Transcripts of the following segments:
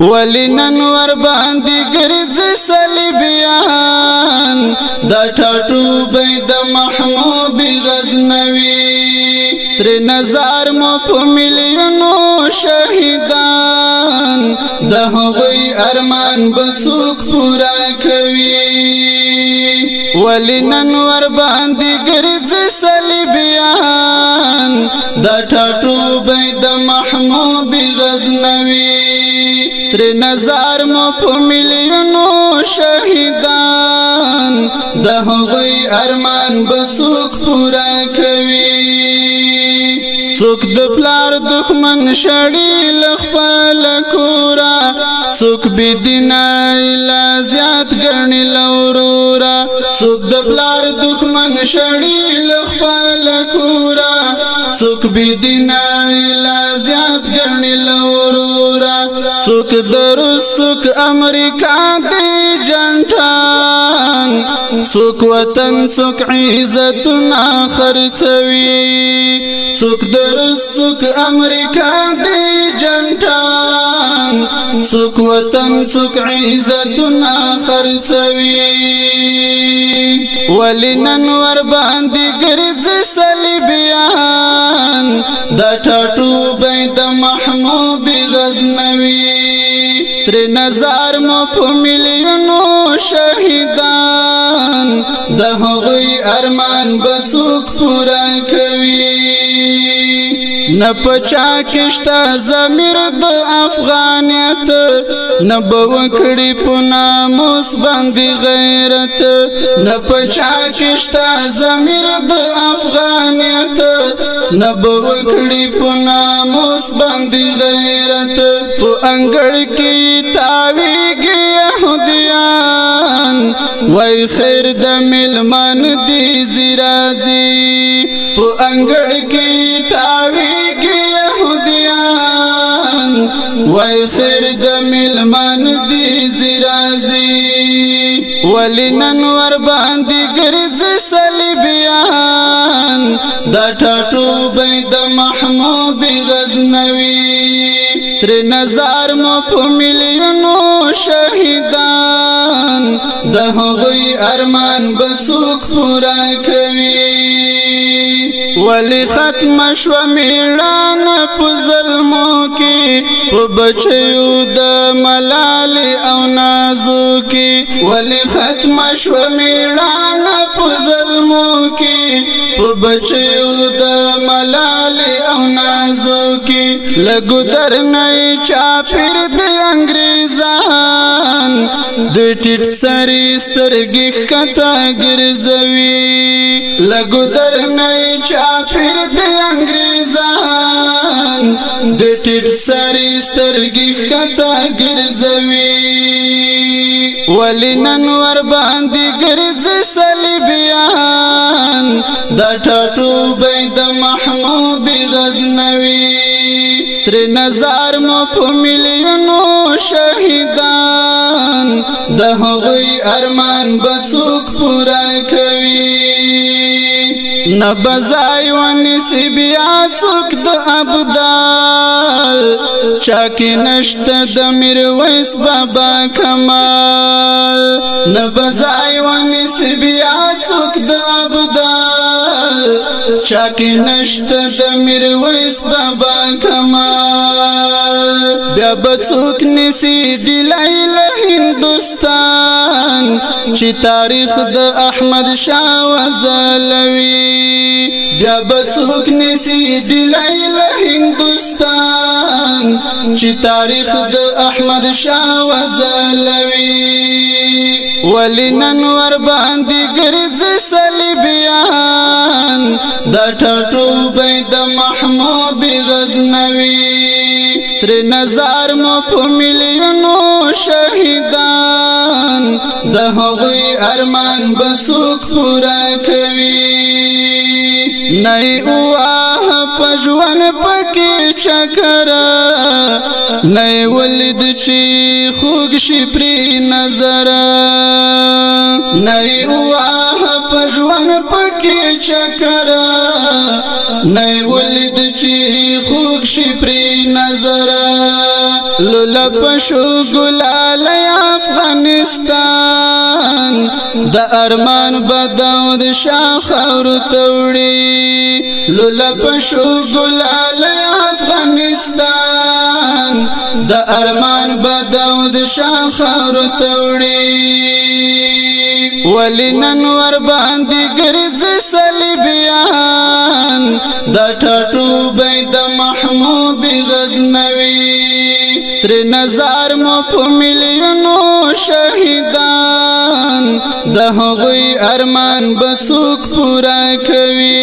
ولنن ور باندې ګرځي صلیبیان د ټاټو بيد محمود غزنوي تر نظر مو په مليونو شهیدان د هغوی ارمان بسوک پورا کوي ولنن ور باندې ګرځي صلیبیان د ټاټو بيد محمود غزنوي تر نظر مو په مليونو شهیدان د هغوی ارمان بسوک پورا کوي څوک د پلار دښمن شړی لخپل کورا څوک بی دینه لا زیات ګڼي لورورا څوک د پلار دښمن شړی لخپل کورا څوک بی دینه لا زیات ګڼي لورورا څوک دروس څوک امریکا دی جنټان څوک وطن څوک عزتنا خرڅوي څوک دروس څوک امریکا دی جنټان څوک وطن څوک عزتنا خرڅوي ولنن ور باندې ګرځي صلیبیان د ټاټو بيد محمود غزنوي تر نظر مو په مليونو شهیدان د هغوی ارمان بسوک پورا کوي نه پچا کشتا ضمیر د افغانیت نه بوکړي په ناموس باندې غیرت نه پچا کشتا ضمیر د افغانیت نه بوکړي په ناموس باندې غیرت په انګړ کې تاویږي يهوديان وای خیر د ملمان دي زرازي په انګړ کې تاویږي يهوديان وای خیر د ملمان دي زرازي ولنن ور باندې ګرځي صلیبیان د ټاټو بيد محمود غزنوي تر نظر مو په مليونو شهیدان د هغوی ارمان بسوک پورا کوي ولی ختم شو میړان په ظلمو کې په بچیو د ملال او نازو کې ولی ختم شو میړان په ظلمو کې په بچیو د ملال او نازو کې لګو در نه چاپیر د انګریزان د ټټ سری سترګې کته ګرځوي لګو در نه چاپیر د انګریزان د ټټ سری سترګې کته ګرځوي ولنن ور باندې ګرځي صلیبیان د ټاټو بيد محمود غزنوي تر نظر مو په مليونو شهیدان د هغوی ارمان بسوک پورا کوي نبزای ونسی بیا څوک د ابدال چاکی نشته د میرویس بابا کمال نبزای ونسی بیا څوک د ابدال چاکی نشته د میرویس بابا کمال بیا بڅوک نسی ډیلای له هندوستان چې تاریخ د احمد شاه وزلوي بیا بڅوک نسی ډیلای له هندوستان چې تاریخ د احمد شاه وزلوي ولنن ور باندې ګرځي صلیبیان د ټاټو بيد محمود غزنوي تر نظر مو په مليونو شهیدان د هغوی ارمان بسوک پورا کوي نه اوه پجوان پکې چکر نه ولید چې خوږ شي پری نظر نه اوه پجوان پکې پکی چکر نئی ولید چی خوک شی پری نظر لولا پشو گلالی افغانستان دا ارمان بداود شاخ اور توڑی لولا پشو گلالی افغانستان دا ارمان بداود شاخ اور توڑی ولی ننور باندی گرز صلیبیان دا ٹاٹو بید محمود غزنوی تر نظر مو پو ملیونو شہیدان دا هغوی ارمان بسوک پورا کوي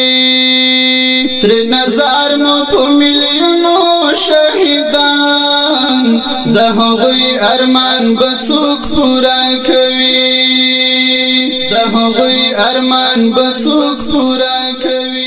تر نظر مو پو ملیونو شہیدان دا هغوی ارمان بسوک پورا کوي دا هغوی ارمان بسوک پورا کوي